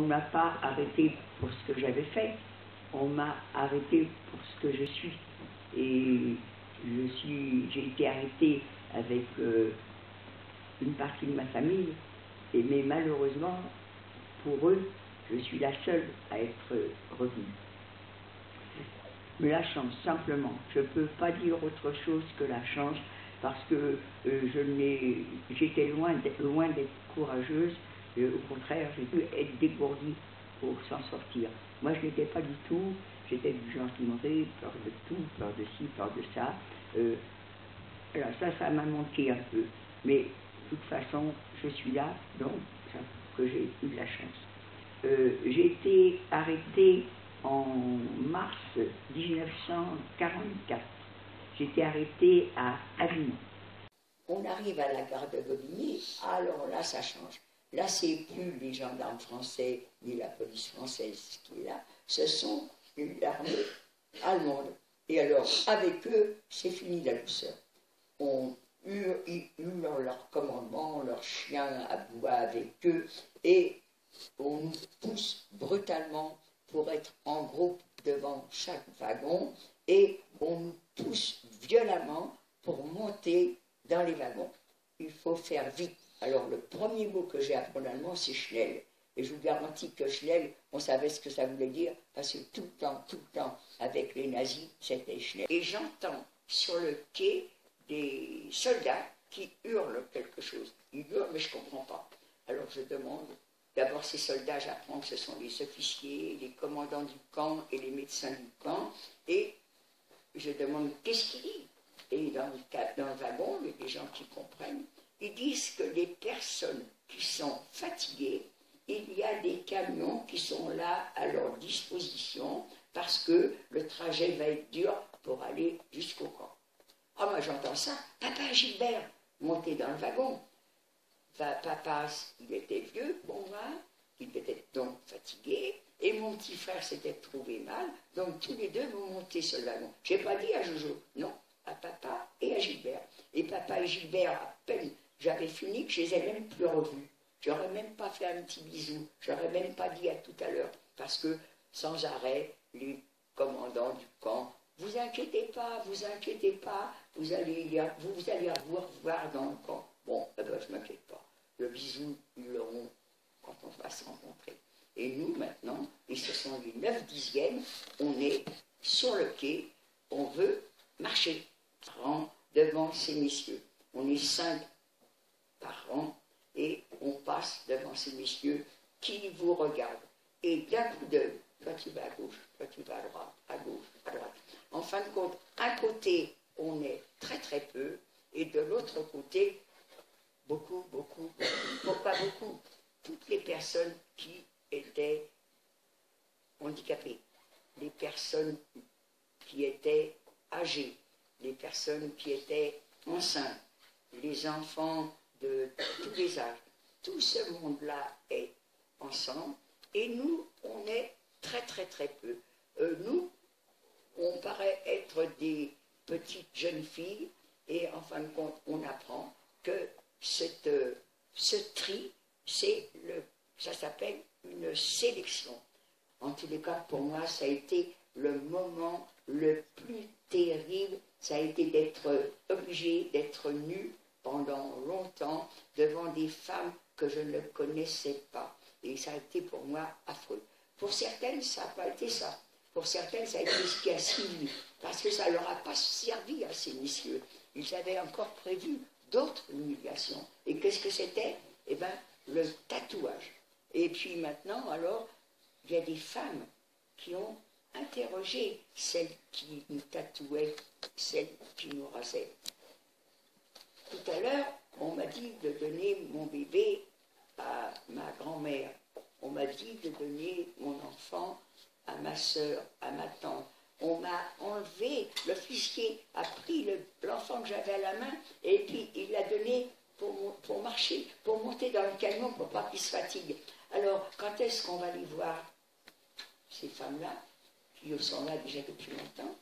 on ne m'a pas arrêté pour ce que j'avais fait, on m'a arrêté pour ce que je suis. Et j'ai été arrêtée avec une partie de ma famille, mais malheureusement, pour eux, je suis la seule à être revenue. Mais la chance, simplement. Je ne peux pas dire autre chose que la chance, parce que j'étais loin d'être courageuse. Au contraire, j'ai pu être dégourdie pour s'en sortir. Moi, je n'étais pas du tout, j'étais du genre timoré, peur de tout, peur de ci, peur de ça. Alors ça m'a manqué un peu. Mais de toute façon, je suis là, donc ça que j'ai eu de la chance. J'ai été arrêtée en mars 1944. J'étais arrêtée à Avignon. On arrive à la gare de Bobigny, alors là ça change. Là c'est plus les gendarmes français ni la police française qui est là, ce sont l'armée allemande. Et alors avec eux, c'est fini la douceur. Ils hurlent leur commandement, leurs chiens aboient avec eux, et on nous pousse brutalement pour être en groupe devant chaque wagon, et on nous pousse violemment pour monter dans les wagons. Il faut faire vite. Alors le premier mot que j'ai appris en allemand, c'est Schnell. Et je vous garantis que Schnell, on savait ce que ça voulait dire, parce que tout le temps, avec les nazis, c'était Schnell. Et j'entends sur le quai des soldats qui hurlent quelque chose. Ils hurlent, mais je ne comprends pas. Alors je demande, d'abord ces soldats, j'apprends que ce sont les officiers, les commandants du camp et les médecins du camp, et je demande qu'est-ce qu'ils disent. Et dans le wagon, il y a des gens qui comprennent, ils disent que les personnes qui sont fatiguées, il y a des camions qui sont là à leur disposition parce que le trajet va être dur pour aller jusqu'au camp. Ah, moi j'entends ça, papa Gilbert, monté dans le wagon. Papa, il était vieux pour moi, il était donc fatigué, et mon petit frère s'était trouvé mal, donc tous les deux vont monter sur le wagon. Je n'ai pas dit à Jojo, non, à papa et à Gilbert. Et papa et Gilbert, à peine j'avais fini, que je les ai même plus revus. J'aurais même pas fait un petit bisou, j'aurais même pas dit à tout à l'heure, parce que sans arrêt, les commandants du camp, vous inquiétez pas, vous allez vous revoir dans le camp. Bon, eh ben, je m'inquiète pas. Le bisou, ils l'auront quand on va se rencontrer. Et nous, maintenant, et ce sont les 9/10e, on est sur le quai, on veut marcher par rang devant ces messieurs. On est 5 par rang et on passe devant ces messieurs qui vous regardent. Et d'un coup d'œil, toi tu vas à gauche, toi tu vas à droite, à gauche, à droite. En fin de compte, un côté, on est très très peu, et de l'autre côté, beaucoup, pas beaucoup, toutes les personnes qui étaient handicapées, les personnes qui étaient âgées, les personnes qui étaient enceintes, les enfants de tous les âges. Tout ce monde-là est ensemble, et nous, on est très très très peu. Nous, on paraît être des petites jeunes filles, et en fin de compte, on apprend que ce tri, ça s'appelle une sélection. En tous les cas, pour moi, ça a été le moment le plus terrible, ça a été d'être obligé d'être nue pendant longtemps devant des femmes que je ne connaissais pas. Et ça a été pour moi affreux. Pour certaines, ça n'a pas été ça. Pour certaines, ça a été ce qui a suivi, parce que ça ne leur a pas servi à ces messieurs. Ils avaient encore prévu d'autres humiliations. Et qu'est-ce que c'était? Eh bien, le tatouage. Et puis maintenant, alors, il y a des femmes qui ont interrogé celles qui nous tatouaient, celles qui nous rasaient. Tout à l'heure, on m'a dit de donner mon bébé à ma grand-mère. On m'a dit de donner mon enfant à ma sœur, à ma tante. On m'a enlevé, l'officier a pris l'enfant que j'avais à la main et puis il l'a donné pour marcher, pour monter dans le camion pour pas qu'il se fatigue. Alors, quand est-ce qu'on va les voir, ces femmes-là, qui sont là déjà depuis longtemps,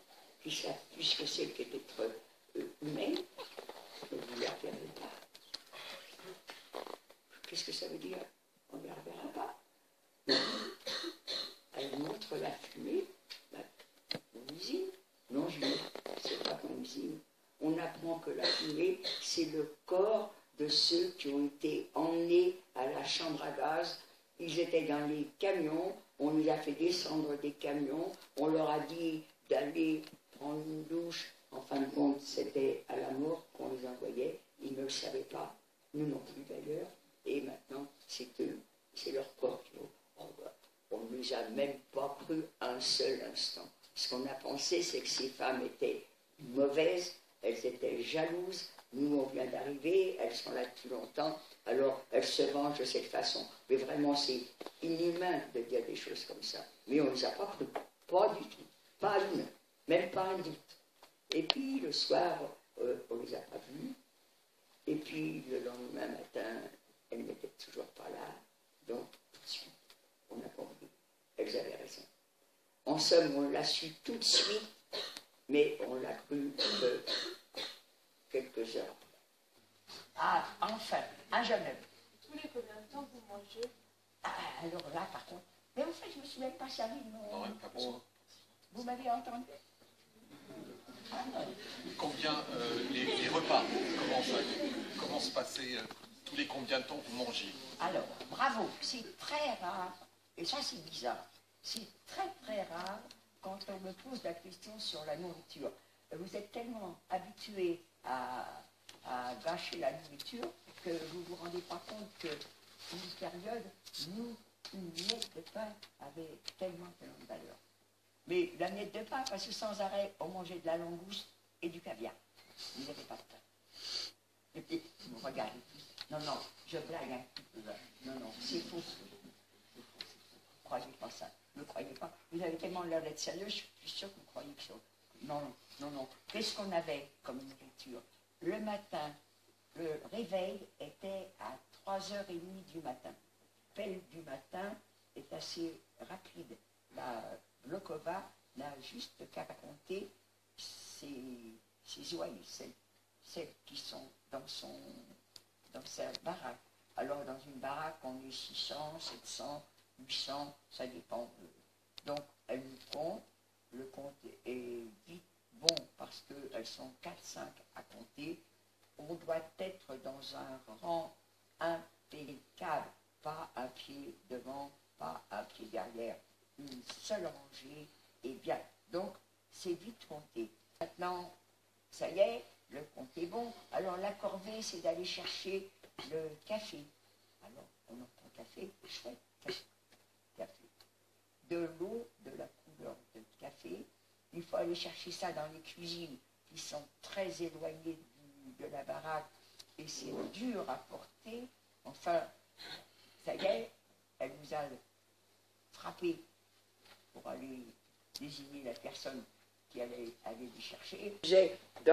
qui savent plus ce que c'est que d'être humaine, mais vous ne les reverrez pas. Qu'est-ce que ça veut dire? On ne les reverra pas. la fumée, c'est le corps de ceux qui ont été emmenés à la chambre à gaz. Ils étaient dans les camions, on les a fait descendre des camions, on leur a dit d'aller prendre une douche. En fin de compte, c'était à la mort qu'on les envoyait. Ils ne le savaient pas, nous non plus d'ailleurs. Et maintenant, c'est eux, c'est leur corps qui on ne nous a même pas cru un seul instant. Ce qu'on a pensé, c'est que ces femmes étaient mauvaises, elles étaient jalouses. Nous, on vient d'arriver, elles sont là depuis longtemps, alors elles se vengent de cette façon. Mais vraiment, c'est inhumain de dire des choses comme ça. Mais on ne les a pas cru, pas du tout, pas une, même pas un doute. Et puis, le soir, on ne les a pas vus. Et puis, le lendemain matin, elles n'étaient toujours pas là. Donc, tout de suite, on a compris. Elles avaient raison. En somme, on l'a su tout de suite, mais on l'a cru quelques heures. Ah, enfin, à jamais. Tous les combien de temps vous mangez? Ah, alors là, par contre, mais en fait, je ne me suis même pas servi de mon... Non, pas besoin. Vous m'avez entendu? Combien les repas, comment se passaient tous les combien de temps vous mangez? Alors, bravo, c'est très rare, et ça c'est bizarre, c'est très très rare quand on me pose la question sur la nourriture. Vous êtes tellement habitué à gâcher la nourriture que vous ne vous rendez pas compte qu'une période, nous, une miette de pain avait tellement de valeur. Mais la miette de pain, parce que sans arrêt, on mangeait de la langouste et du caviar. Vous n'avez pas de pain. Et puis, vous regardez. Non, non, je blague un petit peu. Non, non, c'est faux. Ne croyez pas ça. Ne croyez pas. Vous avez tellement l'air d'être sérieux, je suis sûr que vous croyez que ça. Non, non, non. Qu'est-ce qu'on avait comme nourriture? Le matin, le réveil était à 3h30 du matin. L'appel du matin est assez rapide. La Vlhkova n'a juste qu'à compter ses ouailles, celles qui sont dans sa baraque. Alors, dans une baraque, on est 600, 700, 800, ça dépend. Donc, elle nous compte. Le compte est vite bon parce qu'elles sont 4-5 à compter. On doit être dans un rang impeccable, pas un pied devant, pas un pied derrière. Une seule rangée et bien. Donc, c'est vite compté. Maintenant, ça y est, le compte est bon. Alors, la corvée, c'est d'aller chercher le café. Alors, on en prend café, chouette, café. De l'eau, de la couleur de café. Il faut aller chercher ça dans les cuisines qui sont très éloignées de la baraque et c'est dur à porter. Enfin, ça y est, elle nous a frappé pour aller désigner la personne qui allait aller les chercher.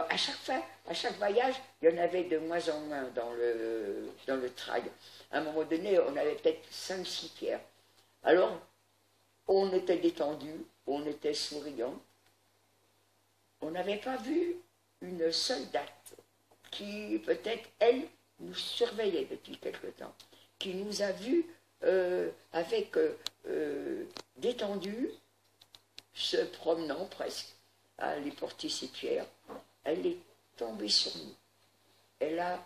À chaque voyage, il y en avait de moins en moins dans le trail. À un moment donné, on avait peut-être 5-6 pierres. Alors, on était détendu, on était souriant. On n'avait pas vu une soldate qui, peut-être, elle, nous surveillait depuis quelque temps, qui nous a vus avec détendu, se promenant presque, à aller porter ses pierres. Elle est tombée sur nous. Elle a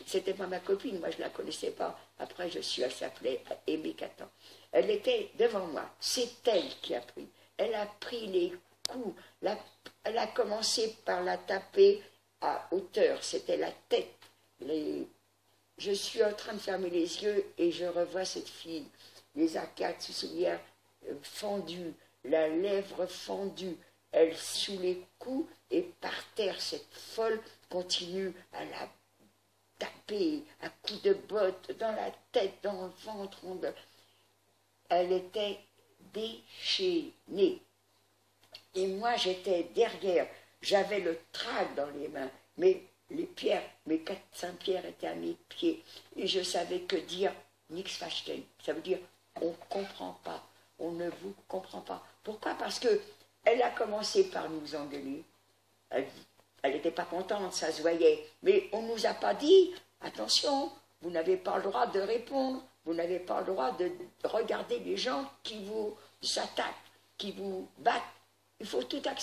c'était pas ma copine, moi je la connaissais pas. Après elle s'appelait Aimée Catan. Elle était devant moi, c'est elle qui a pris. Elle a pris les coups, elle a commencé par la taper à hauteur, c'était la tête. Je suis en train de fermer les yeux et je revois cette fille, les arcades sourcilières fendues, la lèvre fendue, elle sous les coups et par terre, cette folle continue à la taper à coups de botte dans la tête, dans le ventre. Elle était déchaînée. Et moi, j'étais derrière. J'avais le trac dans les mains. Mais les pierres, mes 4-5 pierres étaient à mes pieds. Et je savais que dire nix verstehen. Ça veut dire on ne comprend pas. On ne vous comprend pas. Pourquoi? Parce qu'elle a commencé par nous engueuler. Elle n'était pas contente, ça se voyait. Mais on ne nous a pas dit, attention, vous n'avez pas le droit de répondre, vous n'avez pas le droit de regarder les gens qui vous attaquent, qui vous battent. Il faut tout accepter.